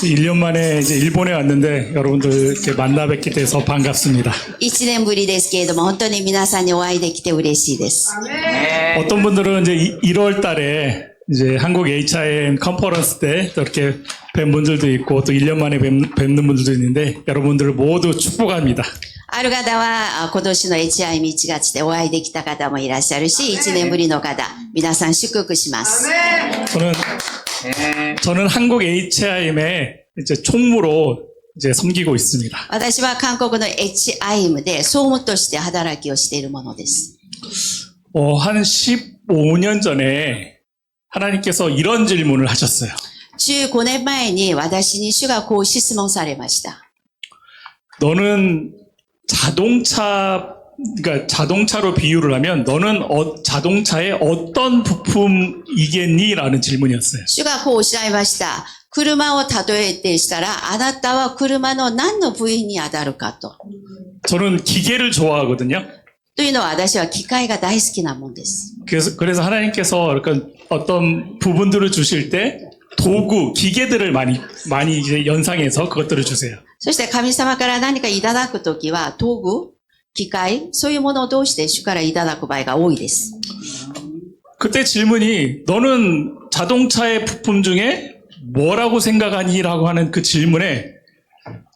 1년 만에 이제 일본에 왔는데 여러분들 이렇게 만나 뵙게 돼서 반갑습니다. 1年ぶりですけれども、本当に皆さんにお会いできて嬉しいです。 어떤 분들은 이제 1월 달에 이제 한국 HIM 컨퍼런스 때 이렇게 뵌 분들도 있고 또 1년 만에 뵙는 분들도 있는데 여러분들을 모두 축복합니다. ある方は今年の HI1月でお会いできた方もいらっしゃるし、1年ぶりの方、皆さん祝福します。 저는 한국 HIM의 이제 총무로 이제 섬기고 있습니다. 私は韓国の HIM で総務として働きをしているものです。 한 15년 전에 하나님께서 이런 질문을 하셨어요. 15年前に私に主がこう質問されました。 너는 그러니까 자동차로 비유를 하면 너는 자동차의 어떤 부품이겠니? 라는 질문이었어요. 主がこうおっしゃいました。車を例えてしたら、あなたは車の何の部品に当たるかと。 저는 기계를 좋아하거든요. というのは私は機械が大好きなもんです。 그래서 하나님께서 어떤 부분들을 주실 때 도구, 기계들을 많이 이제 연상해서 그것들을 주세요. そして神様から何かいただくときは、道具、機械、そういうものを通して主からいただく場合が多いです。 그때 질문이 너는 자동차의 부품 중에 뭐라고 생각하니? 라고 하는 그 질문에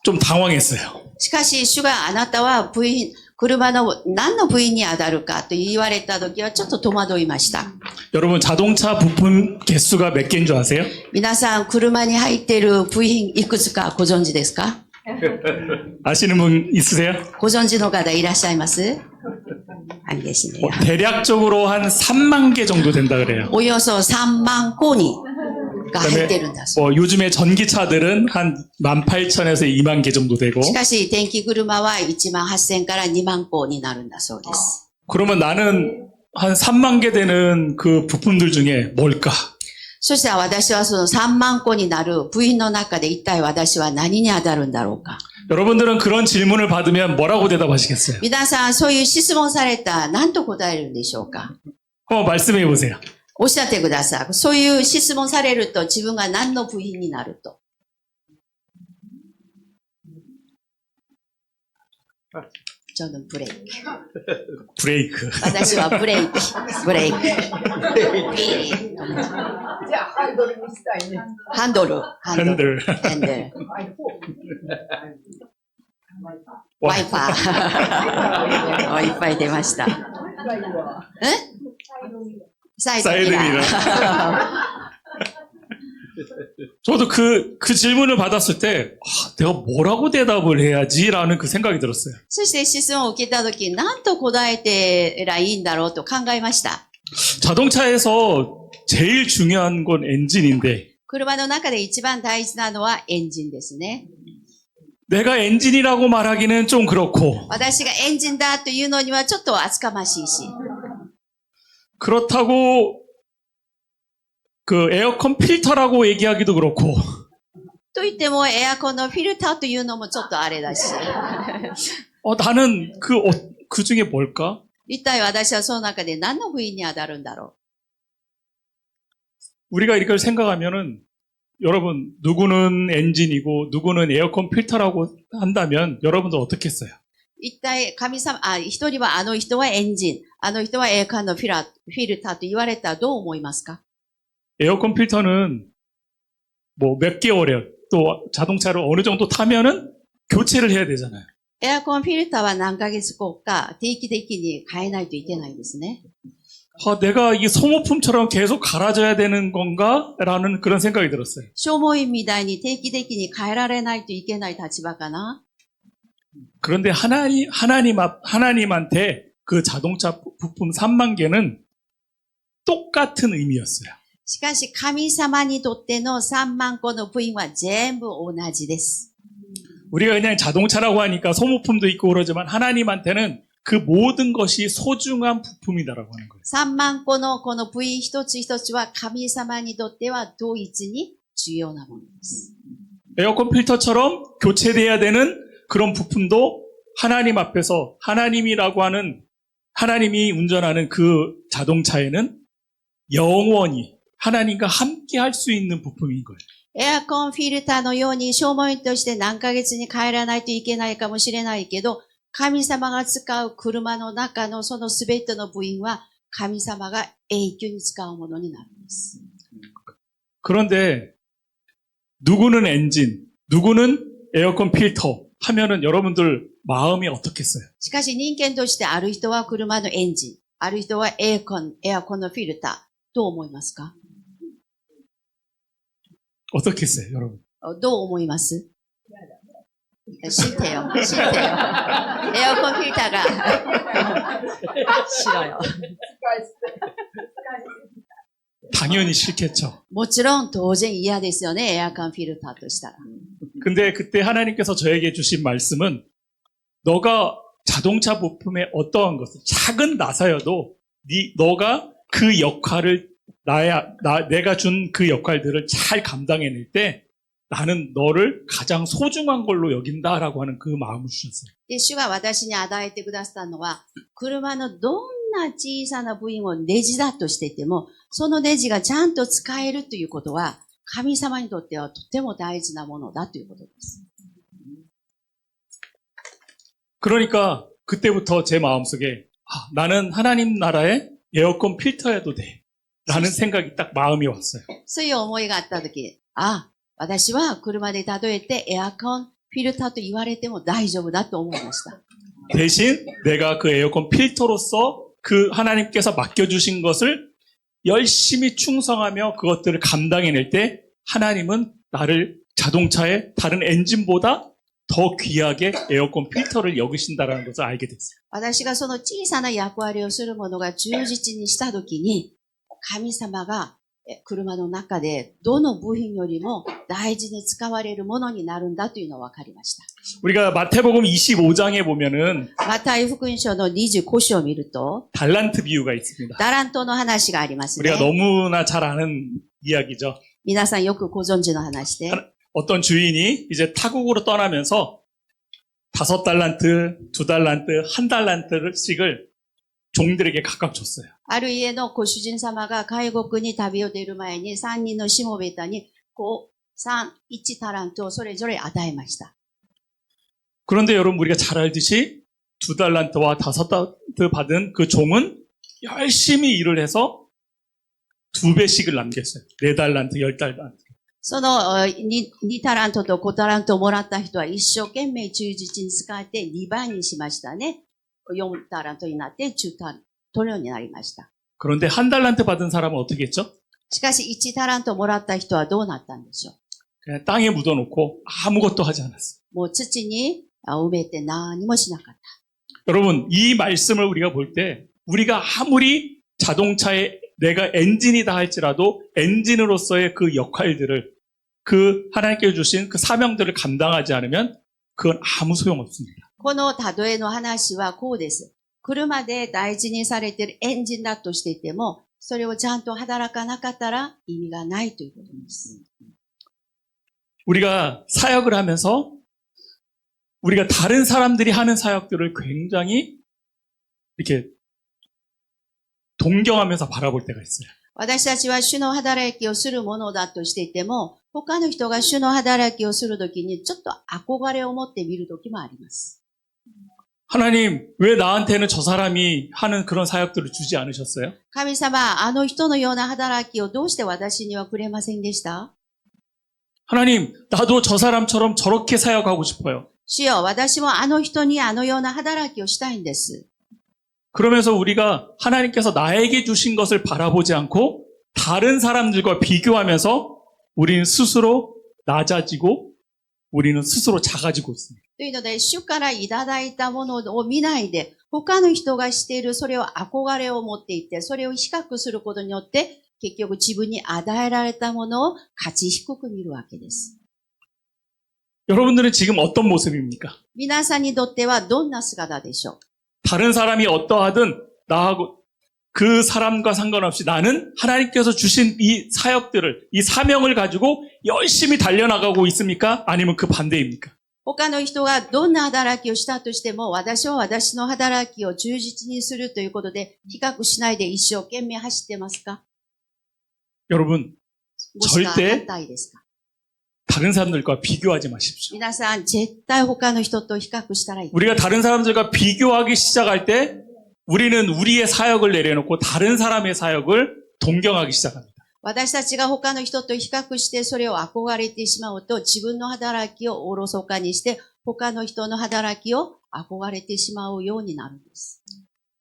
좀 당황했어요. しかし主があなたは部品、車の何の部品に当たるかと言われたときはちょっと戸惑いました。 여러분 자동차 부품 개수가 몇 개인 줄 아세요? 皆さん車に入っている部品いくつかご存知ですか？ 아시는 분 있으세요? ご存知の方いらっしゃいます？ 안 계시네요. 대략적으로 한 3만 개 정도 된다 그래요. およそ3万個にが入ってるんだそう。 요즘에 전기차들은 한 18,000에서 2만 개 정도 되고. しかし電気車は1万8000から2万個になるんだそうです。 그러면 나는 한 3만 개 되는 그 부품들 중에 뭘까? そしたら私はその3万個になる部品の中で一体私は何に当たるんだろうか。 여러분들은 그런 질문을 받으면 뭐라고 대답하시겠어요? 皆さんそういう質問されたら何と答えるんでしょうか？ 말씀해 보세요. おっしゃってください。そういう質問されると自分が何の部品になると。 저는 브레이크. 브레이크. 私はブレーキ。ブレーキ。じゃあハンドルにしたいね。ハンドル。핸들. 핸들. 와이파. いっぱい出ました。え？사이드미러. 저도 그 질문을 받았을 때 내가 뭐라고 대답을 해야지라는 그 생각이 들었어요. そして質問を受けたとき、何と答えてらいいんだろうと考えました。 자동차에서 제일 중요한 건 엔진인데 車の中で一番大事なのはエンジンですね。 내가 엔진이라고 말하기는 좀 그렇고 私がエンジンだというのにはちょっと厚かましいし。 그렇다고 그 에어컨 필터라고 얘기하기도 그렇고 と言ってもエアコンのフィルターというのもちょっとあれだし。 나는 그 중에 뭘까? 一体私はその中で何の部品に当たるんだろ 우리가 이걸 생각하면은 여러분 누구는 엔진이고 누구는 에어컨 필터라고 한다면 여러분들 어떻게 했어요? う。一体神様、一人はあの人はエンジン、あの人はエアコンのフィルターと言われたらどう思いますか？ 에어컨 필터는 뭐 몇 개월에 또 자동차를 어느 정도 타면은 교체를 해야 되잖아요. エアコンフィルターは何ヶ月後か定期的に変えないといけないんですね。 내가 이 소모품처럼 계속 갈아줘야 되는 건가? 라는 그런 생각이 들었어요. 消耗品みたいに定期的に変えられないといけない立場かな。 그런데 하나님한테 그 자동차 부품 3만 개는 똑같은 의미였어요. しかし神様にとっての3万個の部品は全部同じです。 우리가 그냥 자동차라고 하니까 소모품도 있고 그러지만 하나님한테는 그 모든 것이 소중한 부품이다라고 하는 거예요. 3万個のこの部位一つ一つは神様にとっては同一に重要なものです。 에어컨 필터처럼 교체돼야 되는 그런 부품도 하나님 앞에서 하나님이라고 하는 하나님이 운전하는 그 자동차에는 영원히 하나님과 함께 할 수 있는 부품인 거예요. エアコンフィルターのように消耗品として何ヶ月に帰らないといけないかもしれないけど、神様が使う車の中のそのすべての部品は神様が永久に使うものになるんです。 그런데 누구는 엔진, 누구는 에어컨 필터 하면은 여러분들 마음이 어떻겠어요? しかし人間としてある人は車のエンジン、ある人はエアコンのフィルター、どう思いますか？ 어떻겠어요, 여러분? どう思います？知ってよ。知ってよ。エアコンフィルターが。싫어요. 당연히 싫겠죠. もちろん当然嫌ですよね。エアコンフィルターとしたら。 근데 그때 하나님께서 저에게 주신 말씀은 너가 자동차 부품의 어떠한 것을 작은 나사여도 너가 그 역할을 내가 준 그 역할들을 잘 감당해낼 때 나는 너를 가장 소중한 걸로 여긴다라고 하는 그 마음을 주셨어요. で、主が私に与えてくださったのは、車のどんな小さな部品をネジだとしていても、そのネジがちゃんと使えるということは、神様にとってはとても大事なものだということです。 그러니까 그때부터 제 마음속에 나는 하나님 나라의 에어컨 필터여도 돼 라는 생각이 딱 마음이 왔어요. そういう思いがあったとき、私は車で例えてエアコンフィルターと言われても大丈夫だと思いました。 대신 내가 그 에어컨 필터로서 그 하나님께서 맡겨주신 것을 열심히 충성하며 그것들을 감당해낼 때 하나님은 나를 자동차의 다른 엔진보다 더 귀하게 에어컨 필터를 여기신다라는 것을 알게 됐어요. 私がその小さな役割をするものが忠実にしたときに、神様が車の中でどの部品よりも大事に使われるものになるんだというのが分かりました。 우리가 마태복음 25장에 보면은 マタイ福音書の25章を見ると、 달란트 비유가 있습니다. タラントの話がありますね。 우리가 너무나 잘 아는 이야기죠. 皆さんよくご存知の話で、 어떤 주인이 이제 타국으로 떠나면서 5달란트, 2달란트, 1달란트씩을 종들에게 각각 줬어요. ある家のご主人様が外国に旅を出る前に3人のしもべたに1タラントをそれぞれ与えました。 그런데 여러분 우리가 잘 알듯이 2달란트와 5달란트 받은 그 종은 열심히 일을 해서 2배씩을 남겼어요. 4달란트, 10달란트. その2タラントと5タラントをもらった人は一生懸命忠実に使って2倍にしましたね。4タラントになって10タラントになりました。 그런데 1달란트 받은 사람은 어떻게 했죠? しかし1タラントもらった人はどうなったんでしょう。 그냥 땅에 묻어놓고 아무것도 하지 않았어요. もう土に埋めて何もしなかった。 여러분 이 말씀을 우리가 볼 때 우리가 아무리 자동차에 내가 엔진이다 할지라도 엔진으로서의 그 역할들을 그 하나님께 주신 그 사명들을 감당하지 않으면 그건 아무 소용없습니다. この例えの話はこうです。車で大事にされているエンジンだとしていても、それをちゃんと働かなかったら意味がないということです。 우리가 사역을 하면서 우리가 다른 사람들이 하는 사역들을 굉장히 이렇게 동경하면서 바라볼 때가 있어요. 私たちは主の働きをするものだとしていても、他の人が主の働きをするときにちょっと憧れを持って見るときもあります。 하나님, 왜 나한테는 저 사람이 하는 그런 사역들을 주지 않으셨어요? 神様、あの人のような働きをどうして私にはくれませんでした？ 하나님, 나도 저 사람처럼 저렇게 사역하고 싶어요. 主よ、私もあの人にあのような働きをしたいんです。 그러면서 우리가 하나님께서 나에게 주신 것을 바라보지 않고 다른 사람들과 비교하면서 우리는 스스로 낮아지고 우리는 스스로 작아지고 있습니다. というので、主からいただいたものを見ないで、他の人がしているそれを憧れを持っていて、それを比較することによって、結局自分に与えられたものを価値低く見るわけです。 여러분들은 지금 어떤 모습입니까? 皆さんにとってはどんな姿でしょう？ 다른 사람이 어떠하든 나하고 그 사람과 상관없이 나는 하나님께서 주신 이 사역들을, 이 사명을 가지고 열심히 달려나가고 있습니까? 아니면 그 반대입니까?他の人がどんな働きをしたとしても、私は私の働きを忠実にするということで、比較しないで一生懸命走ってますか？ 여러분, もしくは 절대 反対ですか？ 다른 사람들과 비교하지 마십시오. 皆さん、絶対他の人と比較したらいい。 우리가 다른 사람들과 비교하기 시작할 때 우리는 우리의 사역을 내려놓고 다른 사람의 사역을 동경하기 시작합니다. 私たちが他の人と比較してそれを憧れてしまうと、自分の働きをおろそかにして、他の人の働きを憧れてしまうようになるんです。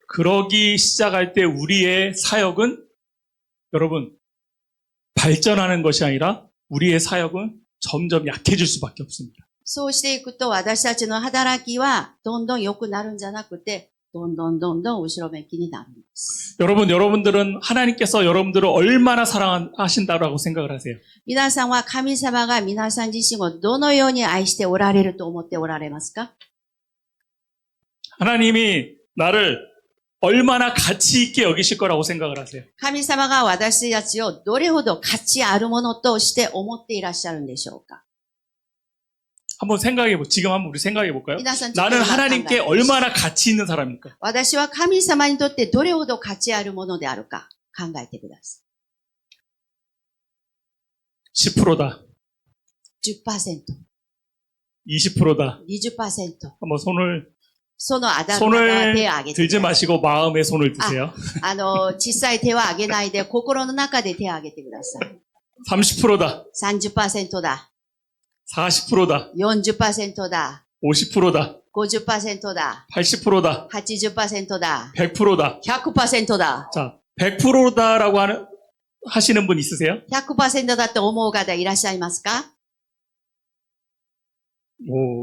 그러기 시작할 때 우리의 사역은 여러분 발전하는 것이 아니라 우리의 사역은 점점 약해질 수밖에 없습니다. そうしていくと、私たちの働きはどんどん良くなるんじゃなくて、どんどん後ろ向きになるんです。 여러분들은 하나님께서 여러분들을 얼마나 사랑하신다고 생각을 하세요? 皆さんは神様が皆さん自身をどのように愛しておられると思っておられますか？ 하나님이 나를 얼마나 가치 있게 여기실 거라고 생각을 하세요? 神様が私たちをどれほど価値あるものとして思っていらっしゃるんでしょうか？ 지금 한번 우리 생각해 볼까요? 皆さんちょっと 나는 今考えて 하나님께 ほしい。 얼마나 가치 있는 사람입니까? 私は神様にとってどれほど価値あるものであるか考えてくださ 10%다. い。10%、 20%다. 20%。 한번 손을 そのあだる方は手を挙げて 들지 ください。 마시고 마음에 손을 드세요. 小さい手は挙げないで、心の中で手を挙げてください。 30%다. 30%だ。 40%다. 40%だ。 50%다. 50%だ。 80%다. 80%だ。 100%다. 100%だ。 자, 100%다라고 하시는 분 있으세요? 100% だと思う方いらっしゃいますか？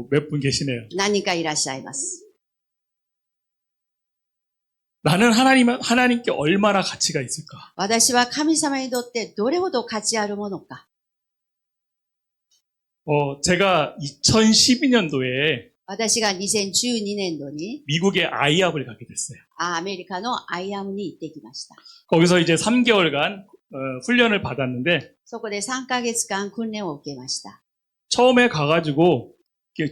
몇 분 계시네요. 何人かいらっしゃいます。 나는 하나님께 얼마나 가치가 있을까? 私は神様にとってどれほど価値あるものか。 제가 2012년도에 私が2012年度に 미국의 아이압을 가게 됐어요. アメリカのアイアムに行ってきました。 거기서 이제 3개월간 훈련을 받았는데 そこで3ヶ月間訓練を受けました。 처음에 가가지고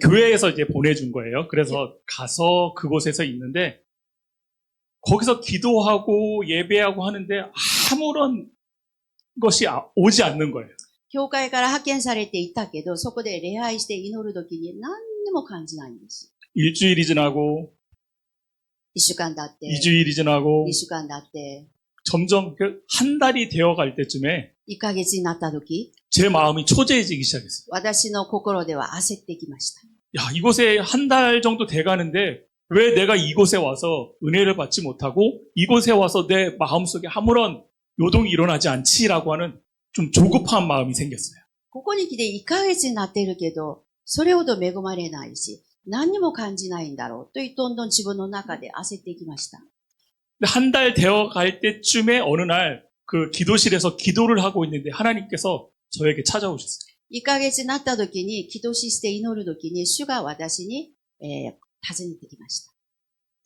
교회에서 이제 보내준 거예요. 그래서 가서 그곳에서 있는데 거기서 기도하고 예배하고 하는데 아무런 것이 오지 않는 거예요. 教会から派遣されていたけど、そこで礼拝して祈るときに何にも感じないんです。 일주일이 지나고 1週間経って、 2주일이 지나고 2週間経って、 점점 한 달이 되어갈 때쯤에 1ヶ月になったとき、 제 마음이 초조해지기 시작했어요. 私の心では焦ってきました。 야, 이곳에 한 달 정도 돼가는데 왜 내가 이곳에 와서 은혜를 받지 못하고 이곳에 와서 내 마음속에 아무런 요동이 일어나지 않지라고 하는 좀 조급한 마음이 생겼어요. ここに来て1ヶ月になっているけど、それほど恵まれないし、何にも感じないんだろうと、どんどん自分の中で焦っていきました。 한 달 되어갈 때쯤에 어느 날 그 기도실에서 기도를 하고 있는데 하나님께서 저에게 찾아오셨어요. 1ヶ月になった時に、祈祷して祈る時に、主が私に、尋ねてきました。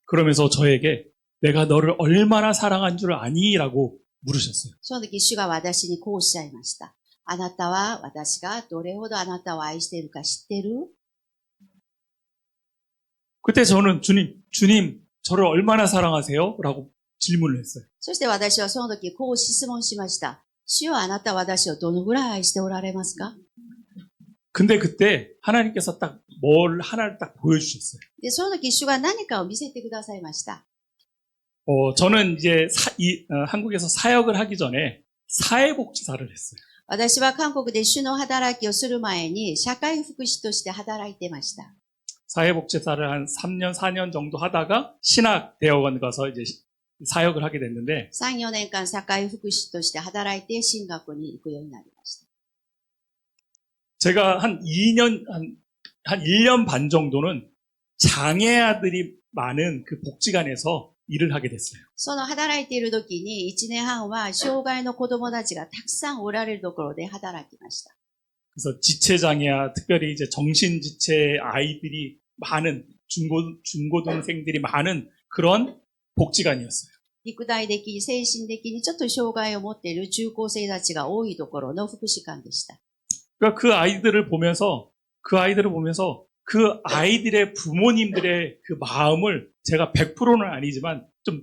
그러면서 저에게 내가 너를 얼마나 사랑한 줄 아니? 라고 물으셨어요. その時、主が私にこうおっしゃいました。あなたは私がどれほどあなたを愛しているか知ってる？ 그때 저는 주님, 저를 얼마나 사랑하세요? 라고 질문을 했어요. そして私はその時こう質問しました。主はあなたは私をどのぐらい愛しておられますか？ 근데 그때 하나님께서 딱 뭘 하나를 딱 보여주셨어요. で、その時主が何かを見せてくださいました。 저는 이제 한국에서 사역을 하기 전에 사회복지사를 했어요. 私は韓国で主の働きをする前に社会福祉として働いてました。 사회복지사를 한 3년, 4년 정도 하다가 신학대학원 가서 이제 사역을 하게 됐는데 3、4年間社会福祉として働いて進学に行くようになりました。 제가 한 1년 반 정도는 장애아들이 많은 그 복지관에서 일을 하게 됐어요. その働いている時に1年半は障害の子供たちがたくさんおられるところで働きました。 그래서 지체장애아, 특별히 이제 정신지체 아이들이 많은 중고등생들이 많은 그런 복지관이었어요. 肉体的、精神的にちょっと障害を持っている中高生たちが多いところの福祉館でした。 그러니까 그 아이들을 보면서 그 아이들의 부모님들의 그 마음을 제가 100%는 아니지만 좀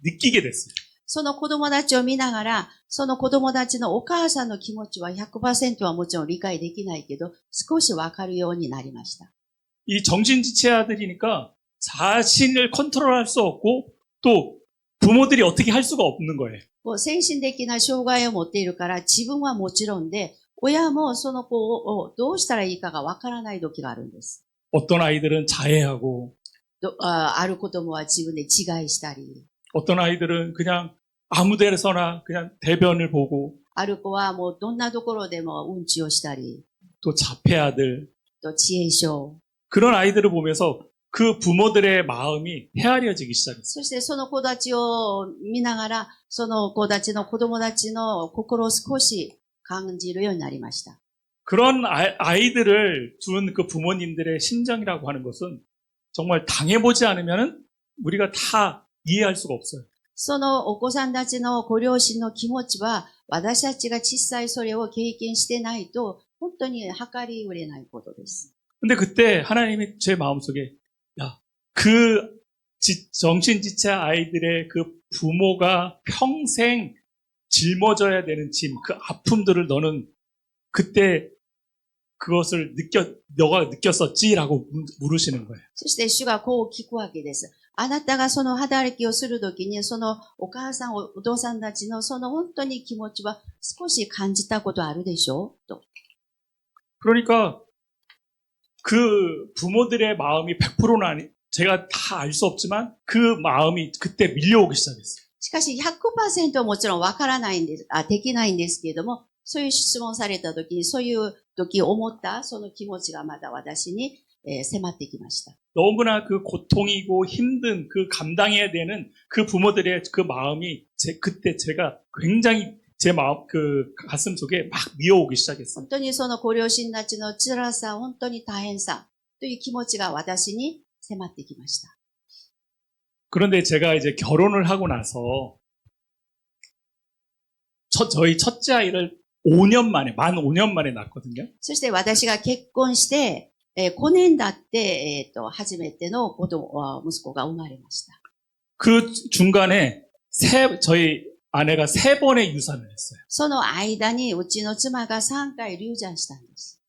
느끼게 됐어요. その子供たちを見ながら、その子供たちのお母さんの気持ちは 100% はもちろん理解できないけど、少しわかるようになりました。 이 정신지체아들이니까 자신을 컨트롤할 수 없고 또 부모들이 어떻게 할 수가 없는 거예요. こう精神的な障害を持っているから、自分はもちろんで、親もその子をどうしたらいいかがわからない時があるんです。 어떤 아이들은 자해하고 ある子供は自分で自害したり、 어떤 아이들은 그냥 아무 데서나 그냥 대변을 보고 ある子はもうどんなところでもうんちをしたり、 또 자폐아들 と知恵症。 그런 아이들을 보면서 그 부모들의 마음이 헤아려지기 시작했어요. そしてその子たちを見ながら、その子たちの子供たちの心を少し感じるようになりました。 그런 아이들을 둔 그 부모님들의 심정이라고 하는 것은 정말 당해보지 않으면 우리가 다 이해할 수가 없어요. そのお子さんたちのご両親の気持ちは、私たちが小さいそれを経験してないと、本当に計り売れないことです。 근데 그때 하나님이 제 마음속에 야, 그 정신지체 아이들의 그 부모가 평생 짊어져야 되는 짐, 그 아픔들을 너는 그때 그것을 너가 느꼈었지라고 물으시는 거예요. そして主がこう聞くわけです。あなたがその働きをするときに、そのお母さん、お父さんたちのその本当に気持ちは少し感じたことあるでしょうと。 그러니까 그 부모들의 마음이 100%는 아니, 제가 다 알 수 없지만 그 마음이 그때 밀려오기 시작했어요. しかし 100% はもちろんわからないんです、できないんですけれども、そういう質問されたときに、そういう時思ったその気持ちがまた私に迫ってきました。 너무나 그 고통이고 힘든 그 감당해야 되는 그 부모들의 그 마음이 그때 제가 굉장히 제 마음 그 가슴 속에 막 미어오기 시작했어요. 本当にそのご両親たちの辛さ、本当に大変さという気持ちが私に迫ってきました。 그런데 제가 이제 결혼을 하고 나서 저희 첫째 아이를 5년 만에 만 5년 만에 낳았거든요. そして私が結婚して、5年経って、初めての息子が生まれました。 그 중간에 저희 아내가 3번의 유산을 했어요. その間にうちの妻が3回流産したんです。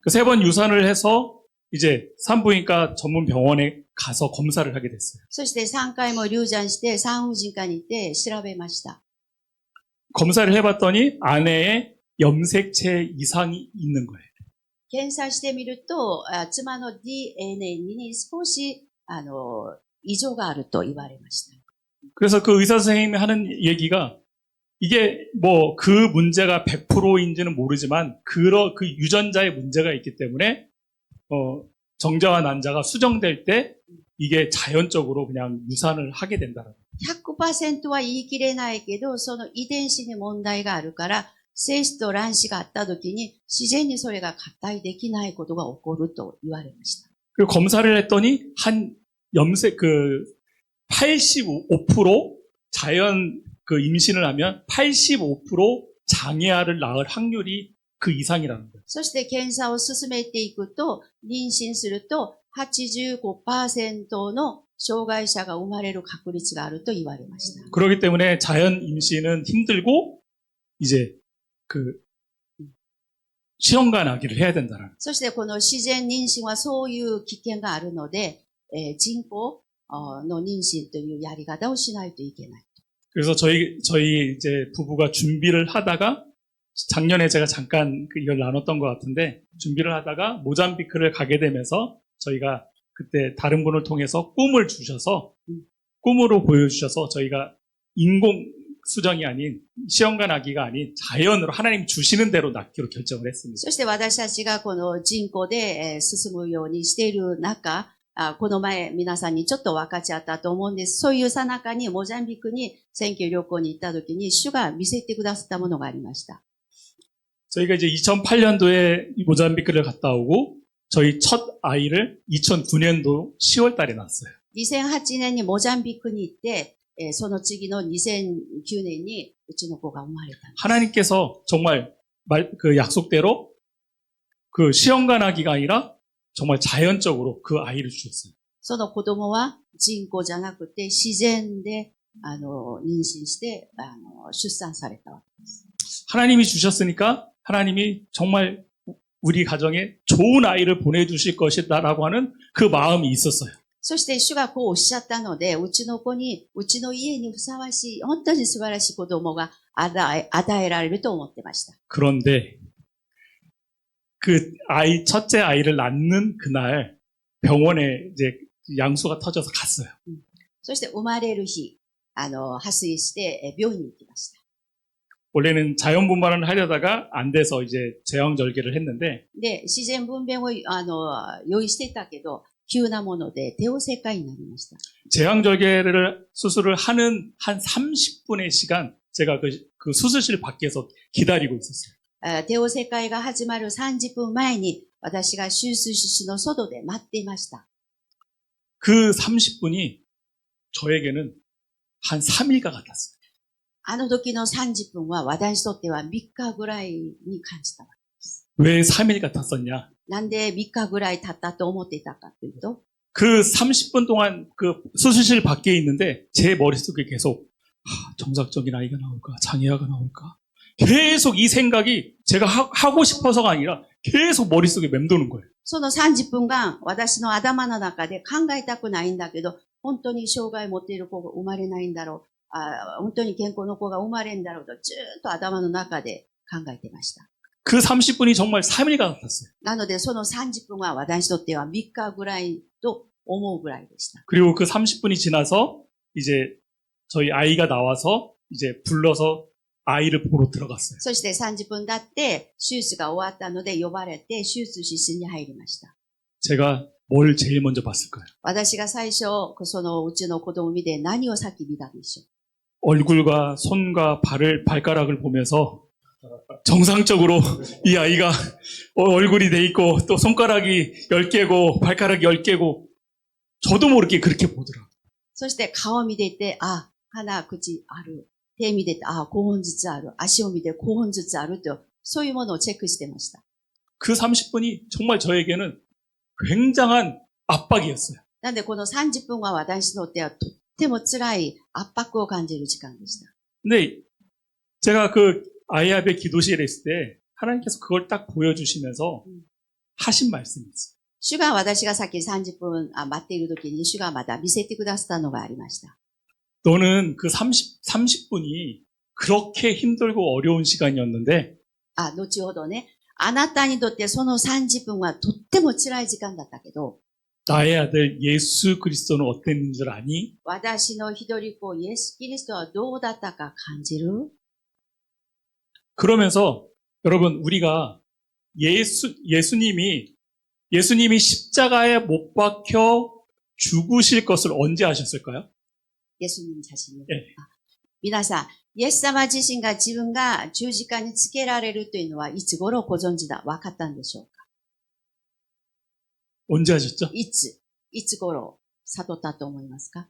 그 3번 유산을 해서 이제 산부인과 전문 병원에 가서 검사를 하게 됐어요. そして3回も流産して産婦人科に行って調べました。 검사를 해봤더니 아내의 염색체 이상이 있는 거예요. 検査してみると、妻の DNA に少し異常があると言われました。 그래서 그 의사 선생님이 하는 얘기가 이게 뭐 그 문제가 100%인지는 모르지만 그 유전자의 문제가 있기 때문에 정자와 난자가 수정될 때 이게 자연적으로 그냥 유산을 하게 된다는 거예요. 100% は言い切れないけど、その遺伝子に問題があるから、精子と卵子があった時に自然にそれが合体できないことが起こると言われました。 그 검사를 했더니 한 염색 85% 자연 그 임신을 하면 85% 장애아를 낳을 확률이 그 이상이라는 거예요. そして検査を進めていくと、妊娠すると 85% の障害者が生まれる確率があると言われました。 그렇기 때문에 자연 임신은 힘들고 이제 그 시험관 아기를 해야 된다는. そしてこの自然妊娠はそういう危険があるので、人工の妊娠というやり方をしないといけない。 그래서 저희 이제 부부가 준비를 하다가 작년에 제가 잠깐 이걸 나눴던 것 같은데 준비를 하다가 모잠비크를 가게 되면서 저희가 그때 다른 분을 통해서 꿈을 주셔서 꿈으로 보여주셔서 저희가 인공 수정이 아닌 시험관 아기가 아닌 자연으로 하나님 주시는 대로 낳기로 결정을 했습니다. そして私たちがこの人工で進むようにしている中、この前皆さんにちょっと分かち合ったと思うんです。そういうさなかにモザンビクに選挙旅行に行った時に主が見せてくださったものがありました。 저희가 이제 2008년도에 모잠비크를 갔다 오고 저희 첫 아이를 2009년도 10월 달에 낳았어요. 2008年にモザンビークに行って、その次の2009年にうちの子が生まれたんです。 하나님께서 정말 그 약속대로 그 시험관하기가 아니라 정말 자연적으로 그 아이를 주셨어요. その子供は人工じゃなくて自然で、妊娠して、出産されたわけです。 하나님이 주셨으니까 하나님이 정말 우리 가정에 좋은 아이를 보내주실 것이다라고 하는 그 마음이 있었어요. そして主がこうおっしゃったので、うちの子に、うちの家にふさわしい、本当に素晴らしい子供が与えられると思ってました。 그런데 그 첫째 아이를 낳는 그날 병원에 이제 양수가 터져서 갔어요. そして生まれる日、破水して病院に行きました。 원래는 자연분만을 하려다가 안 돼서 이제 제왕절개를 했는데 で、自然分娩を、用意していたけど、急なもので帝王切開になりました。 제왕절개를 수술을 하는 한 30분의 시간 제가 그 수술실 밖에서 기다리고 있었어요. 帝王切開が始まる30分前に、私が手術室の外で待っていました。 그 30분이 저에게는 한 3일과 같았어요. あの時の30分は私にとっては3日ぐらいに感じたわけです。 왜 3일 같았었냐? なんで3日ぐらい経ったと思っていたかというと、 그 30분 동안 그 수술실 밖에 있는데 제 머릿속에 계속 정상적인 아이가 나올까? 장애아가 나올까? 계속 이 생각이 제가 하고 싶어서가 아니라 계속 머릿속에 맴도는 거예요. その30分間、私の頭の中で考えたくないんだけど、本当に障害を持っている子が生まれないんだろう。本当に健康の子が生まれるんだろうと、ずっと頭の中で考えてました。 그 30분이 정말 3일과 같았어요. なので、その30分は私にとっては3日ぐらいと思うぐらいでした。 그리고 그 30분이 지나서 이제 저희 아이가 나와서 이제 불러서 아이를 보러 들어갔어요. そして30分経って、手術が終わったので呼ばれて、手術室に入りました。 제가 뭘 제일 먼저 봤을까요? 私が最初、そのうちの子供を見て何を先見たでしょう。 얼굴과 손과 발가락을 보면서 정상적으로 이 아이가 얼굴이 돼 있고 또 손가락이 10개고 발가락이 10개고 저도 모르게 그렇게 보더라고요. そして顔を見ていて、鼻、口ある。手見ていて、5本ずつある。足を見て5本ずつあると、そういうものをチェックしてました。 그 30분이 정말 저에게는 굉장한 압박이었어요. なんでこの30分は私にとってはとっても辛い圧迫を感じる時間でした。 근데 제가 그 아이아베 기도실에 있을 때 하나님께서 그걸 딱 보여주시면서 하신 말씀이 있어요. 主が私がさっき30分待っている時に主がまた見せてくださったのがありました。 너는 그 30분이 그렇게 힘들고 어려운 시간이었는데 後ほどね、あなたにとってその30分はとっても辛い時間だったけど、 나의 아들 예수 그리스도는 어땠는 줄 아니? 私の一人子イエス・キリストはどうだったか感じる？ 그러면서 여러분 우리가 예수님이 십자가에 못 박혀 죽으실 것을 언제 아셨을까요? イエス様写真ね。 예. 皆さん、イエス様自身が自分が十字架につけられるというのはいつ頃ご存知だ、分かったんでしょうか？ 언제 아셨죠? いつ頃悟ったと思いますか？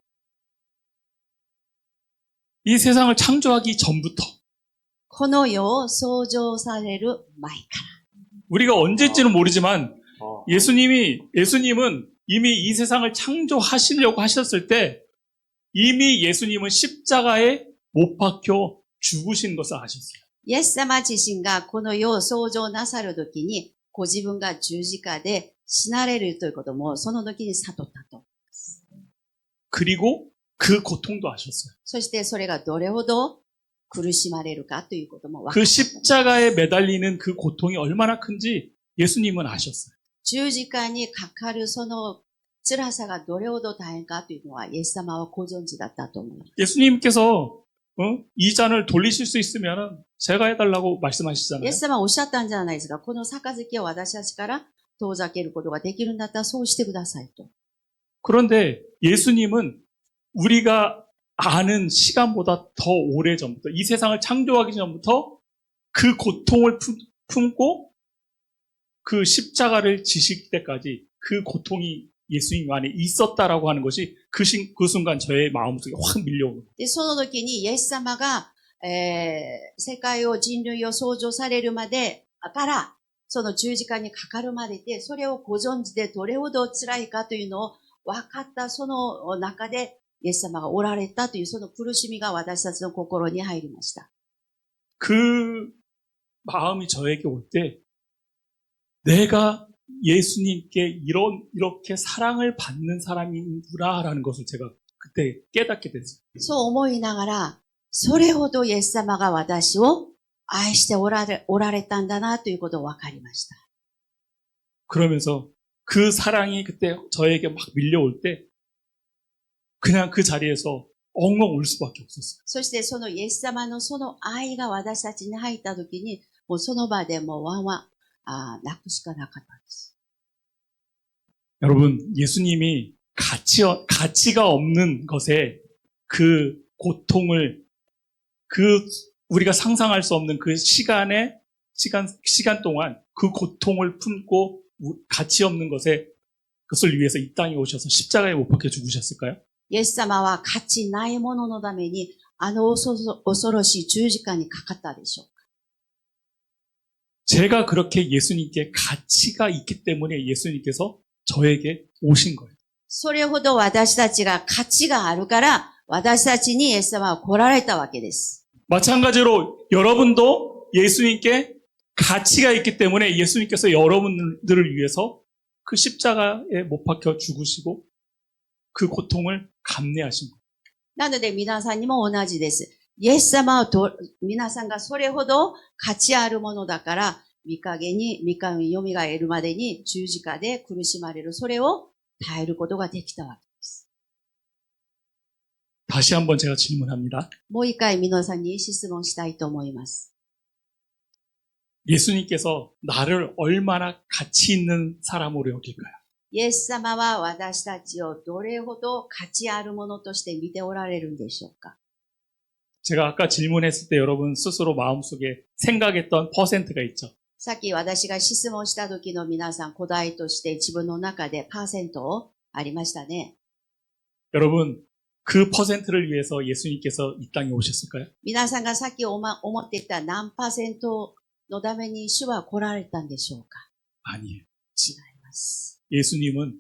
이 세상을 창조하기 전부터 この世を創造される前か 우리가 언제일지는 모르지만 예수님은 이미 이 세상을 창조하시려고 하셨을 때 이미 예수님은 십자가에 못 박혀 죽으신 것을 아셨어요. ら。イエス様自身がこの世を創造なさるときに、ご自分が十字架で死なれるということもその時に悟ったと。 그리고 그 고통도 아셨어요. そしてそれがどれほど苦しまれるかということも分か 그 った。 십자가에 매달리는 그 고통이 얼마나 큰지 예수님은 아셨어요. 十字架にかかるその辛さがどれほど大変かというのはイエス様はご存知だったと思います。 예수님께서 이 잔을 돌리실 수 있으면 제가 해달라고 イ 말씀하시잖아요. エス様はおっしゃったんじゃないですか。この杯を私たちから遠ざけることができるんだったらそうしてくださいと。 그런데 예수님은 우리가 아는 시간보다 더 오래전부터 이 세상을 창조하기 전부터 그 고통을 품고 그 십자가를 지실 때까지 그 고통이 예수님 안에 있었다라고 하는 것이 그 순간 저의 마음속에 확 밀려오는 거예요. で、その時にイエス様が、世界を人類を創造されるまでから、その十字架にかかるまでで、それをご存知でどれほど辛いかというのを分かったその中で、イエス様がおられたというその苦しみが私たちの心に入りました。 그 마음이 저에게 올 때 내가 예수님께 이렇게 사랑을 받는 사람이구나라는 것을 제가 그때 깨닫게 됐어요. そう思いながら、それほどイエス様が私を愛しておられたんだなということを分かりました。 그러면서 그 사랑이 그때 저에게 막 밀려올 때 그냥 그 자리에서 엉엉 울 수밖에 없었어요. そしてそのイエス様のその愛が私たちに入った時に、もうその場でもうワンワン泣くしかなかったんです。 여러분, 예수님이 가치가 없는 것에 그 고통을 우리가 상상할 수 없는 그 시간 동안 그 고통을 품고 가치 없는 것에 그것을 위해서 이 땅에 오셔서 십자가에 못 박혀 죽으셨을까요? イエス様は価値ないもののために、恐ろしい十字架にかかったでしょうか。 제가 그렇게 예수님께 가치가 있기 때문에 예수님께서 저에게 오신 거예요. それほど私たちが価値があるから、私たちにイエス様は来られたわけです。 마찬가지로 여러분도 예수님께 가치가 있기 때문에 예수님께서 여러분들을 위해서 그 십자가에 못 박혀 죽으시고 그 고통을 감내하신 거예요. なので皆さんにも同じです。イエス様は皆さんがそれほど価値あるものだから、御影に蘇るまでに十字架で苦しまれる、それを耐えることができたわけです。 다시 한번 제가 질문합니다. もう一回皆さんに質問したいと思います。 예수님께서 나를 얼마나 가치 있는 사람으로 여길까요? イエス様は私たちをどれほど価値あるものとして見ておられるんでしょうか。 제가 아까 질문했을 때 여러분 스스로 마음속에 생각했던 퍼센트가 있죠. さっき私が質問した時の皆さん答えとして自分の中でパーセントありましたね。 여러분 그 퍼센트를 위해서 예수님께서 이 땅에 오셨을까요? 皆さんがさっき思っていた何パーセントのために主は来られたんでしょうか。 아니에요. 違います。 예수님은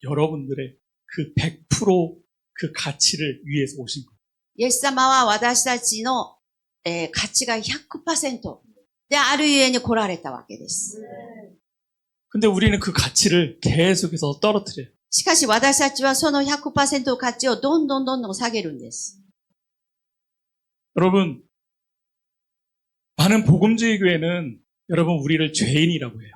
여러분들의 그 100% 그 가치를 위해서 오신 거예요. イエス様は私たちの、価値が 100% であるゆえに来られたわけです。 근데 우리는 그 가치를 계속해서 떨어뜨려요. しかし私たちはその 100% 価値をどんどん下げるんです。 여러분 많은 복음주의 교회는 여러분 우리를 죄인이라고 해요.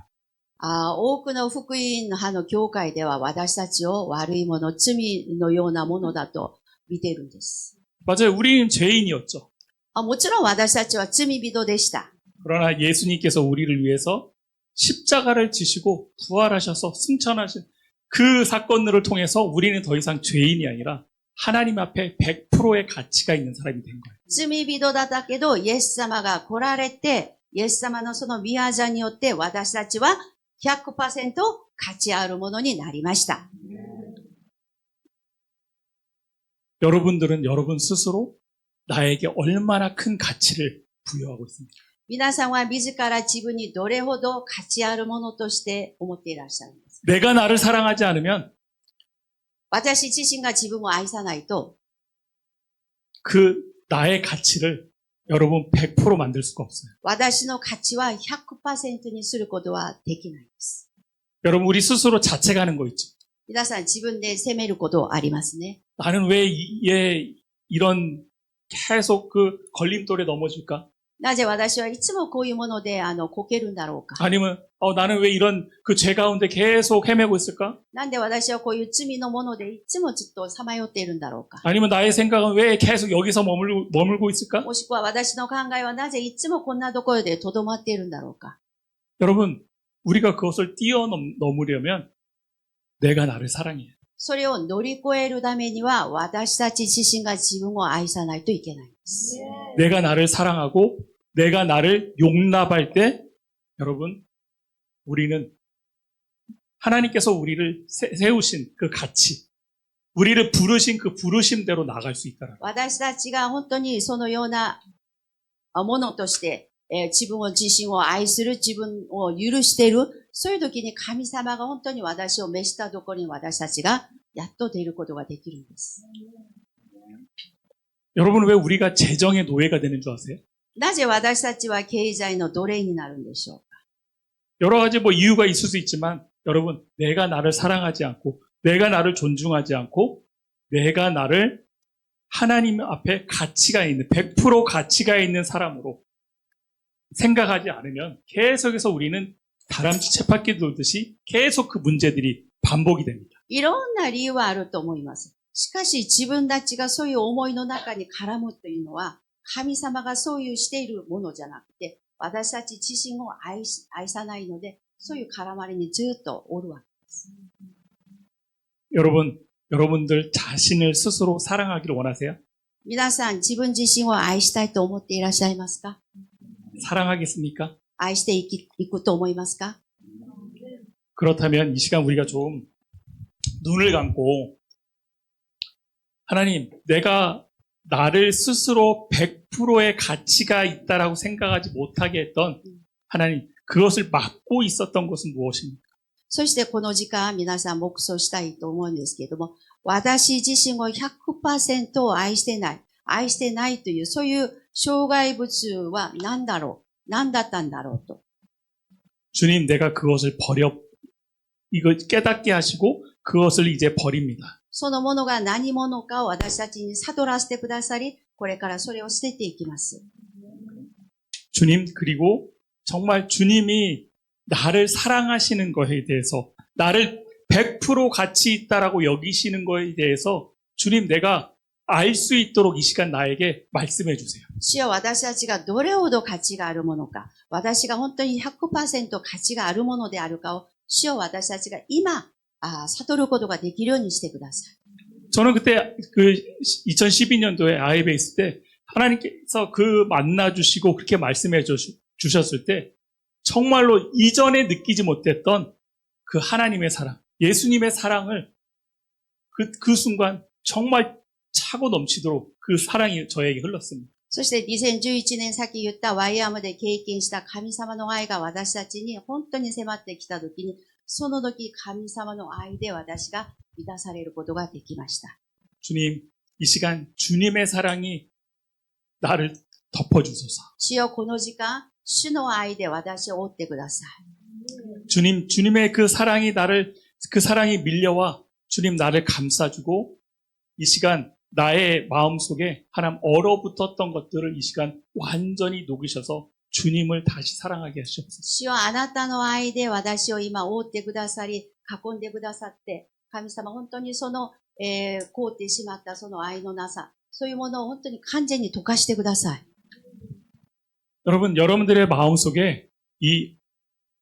多くの福音派の教会では私たちを悪いもの、罪のようなものだと見ているんです。 맞아요. 우리는 죄인이었죠. もちろん私たちは罪人でした。 그러나 예수님께서 우리를 위해서 십자가를 지시고 부활하셔서 승천하신 그 사건들을 통해서 우리는 더 이상 죄인이 아니라 하나님 앞에 100%의 가치가 있는 사람이 된 거예요. 罪人だったけど、イエス様が来られて、イエス様のその御業によって私たちは 100%価値あるものになりました。 여러분들은 여러분 스스로 나에게 얼마나 큰 가치를 부여하고 있습니다. 皆さんは自ら自分にどれほど価値あるものとして思っていらっしゃるんです。 내가 나를 사랑하지 않으면 私自身が自分を愛さないと、 그 나의 가치를 여러분 100% 만들 수가 없어요. 私の価値は 100% にすることはできないです。 여러분 우리 스스로 자책하는 거 있죠. 皆さん自分で責めることありますね。 나는 왜 이런 계속 그 걸림돌에 넘어질까? なぜ私はいつもこういうものでこけるんだろうか。 아니면 나는 왜 이런 그 죄 가운데 계속 헤매고 있을까? なんで私はこういう罪のものでいつもずっとさまよっているんだろうか。 아니면 나의 생각은 왜 계속 여기서 머물고 있을까? もしくは私の考えはなぜいつもこんなところで留まっているんだろうか。 여러분 우리가 그것을 뛰어넘으려면 내가 나를 사랑해요. それを乗り越えるためには私たち自身が自分を愛さないといけないんです。 내가 나를 사랑하고 내가 나를 용납할 때 여러분 우리는 하나님께서 우리를 세우신 그 가치, 우리를 부르신 그 부르심대로 나갈 수 있다라는 거예요. 私たちが本当にそのようなものとして、自分自身を愛する、自分を許している、そういう時に神様が本当に私を召したところに私たちがやっと出ることができるんです。 여러분 왜 우리가 재정의 노예가 되는 줄 아세요? なぜ私たちは経済の奴隷になるんでしょうか。 여러 가지 이유가 있을 수 있지만 여러분 내가 나를 사랑하지 않고 내가 나를 존중하지 않고 내가 나를 하나님 앞에 가치가 있는 100% 가치가 있는 사람으로 생각하지 않으면 계속해서 우리는 다람쥐 쳇바퀴 돌듯이 계속 그 문제들이 반복이 됩니다. いろんな理由はあると思います。しかし自分たちがそういう思いの中に絡むというのは、神様がそういうしているものじゃなくて、私たち自身を愛さないので、そういう絡まりにずっとおるわけです。 여러분들 자신을 스스로 사랑하기를 원하세요? 皆さん自分自身を愛したいと思っていらっしゃいますか？ 사랑하겠습니까? 愛していくと思いますか？ 그렇다면 이 시간 우리가 좀 눈을 감고 하나님, 내가 나를 스스로 100%의 가치가 있다라고 생각하지 못하게 했던 하나님, 그것을 막고 있었던 것은 무엇입니까? そしてこの時間、皆さん黙想したいと思うんですけれども、私自身を 100% を愛してないという、そういう障害物は何だったんだろうと。 주님, 내가 그것을 이거 깨닫게 하시고 그것을 이제 버립니다. そのものが何者かを私たちに悟らせてくださり、これからそれを捨てていきます。 주님, 그리고 정말 주님이 나를 사랑하시는 것에 대해서, 나를 100% 가치 있다라고 여기시는 것에 대해서 주님, 내가 알 수 있도록 이 시간 나에게 말씀해 주세요. 主よ、私たちがどれほど価値があるものか、私が本当に 100% 価値があるものであるかを、主よ、私たちが今、悟ることができるようにしてください。 저는 그때 그 2012년도에 아이베 있을 때 하나님께서 그 만나주시고 그렇게 말씀해 주셨을 때 정말로 이전에 느끼지 못했던 그 하나님의 사랑, 예수님의 사랑을 그 순간 정말 차고 넘치도록 그 사랑이 저에게 흘렀습니다. そして2011年さっき言ったワイヤームで経験した神様の愛が私たちに本当に迫ってきたときに、その時神様の愛で私が満たされることができました。 주님, 이 시간 주님의 사랑이 나를 덮어주소서. 主よ、この時間、主の愛で私を覆ってください。 주님의 그 사랑이 그 사랑이 밀려와 주님 나를 감싸주고 이 시간 나의 마음속에 하나님 얼어붙었던 것들을 이 시간 완전히 녹이셔서 주님을 다시 사랑하게 하시옵소서. 主よ、あなたの愛で私を今覆ってくださり、囲んでくださって、神様本当にその、凍ってしまったその愛のなさ、そういうものを本当に完全に溶かしてください。 여러분들의 마음속에 이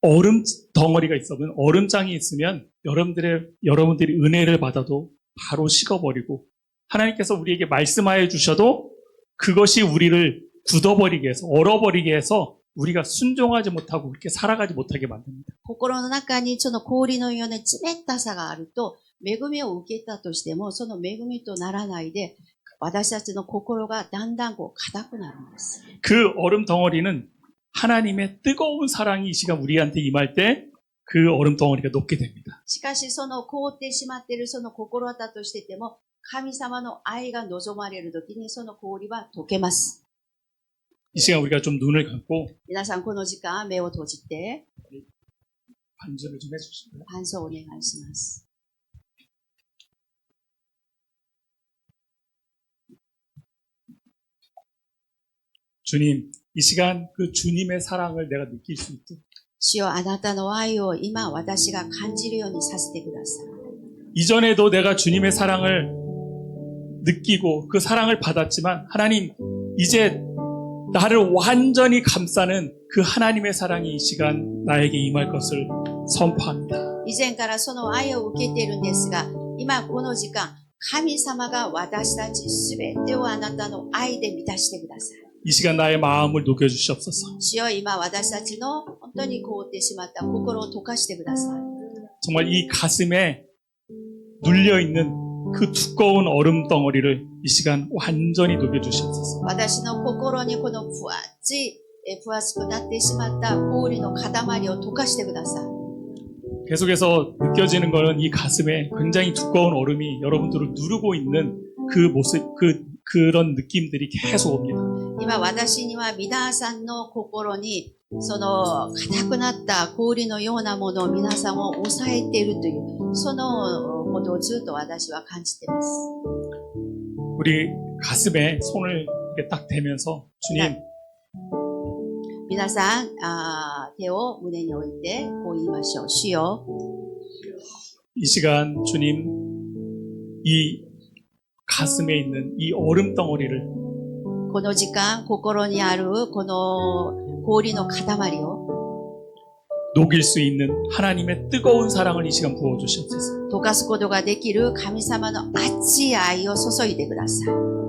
얼음 덩어리가 있으면, 얼음장이 있으면 여러분들이 은혜를 받아도 바로 식어버리고 하나님께서 우리에게 말씀하여 주셔도 그것이 우리를 굳어버리게 해서, 얼어버리게 해서 우리가 순종하지 못하고 그렇게 살아가지 못하게 만듭니다. 心の中にその氷のような冷たさがあると、恵みを受けたとしても、その恵みとならないで、私たちの心がだんだん硬くなるんです。 그 얼음 덩어리는 하나님의 뜨거운 사랑이 이 시간 우리한테 임할 때 그 얼음 덩어리가 녹게 됩니다. しかしその凍ってしまっているその心だとしてても、神様の愛が望まれるときにその氷は溶けます。 이 시간 우리가 좀 눈을 감고 皆さんこの時間目を閉じて 반주를 좀 해주실까요? 伴奏をお願いします。 주님, 이 시간 그 주님의 사랑을 내가 느낄 수 있도록 主よ、あなたの愛を今私が感じるようにさせてください。 이전에도 내가 주님의 사랑을 느끼고 그 사랑을 받았지만 하나님, 이제 나를 완전히 감싸는 그 하나님의 사랑이 이 시간 나에게 임할 것을 선포합니다. 以前からその愛を受けているんですが、今この時間、神様が私たちすべてをあなたの愛で満たしてください。 이 시간 나의 마음을 녹여주시옵소서. 主よ、今私たちの本当に凍ってしまった心を溶かしてください。 정말 이 가슴에 눌려있는 그 두꺼운 얼음 덩어리를 이 시간 완전히 녹여주시옵소서. 私の心にこの分厚くなってしまった氷の塊を溶かしてください。 계속해서 느껴지는 거는 이 가슴에 굉장히 두꺼운 얼음이 여러분들을 누르고 있는 그 모습, 그런 느낌들이 계속 옵니다. 今私には皆さんの心にその硬くなった氷のようなものを皆さんを抑えているというそのことをずっと私は感じています。 우리 가슴에 손을 이렇게 딱 대면서 주님, 皆さん手を胸に置いてこう言いましょう。主よ、 이 시간 주님, 이 가슴에 있는 이 얼음 덩어리를 この時間心にあるこの氷の塊を 녹일 수 있는 하나님의 뜨거운 사랑을 이 시간 부어주시옵소서. 溶かすことができる神様の熱い愛を注いでください。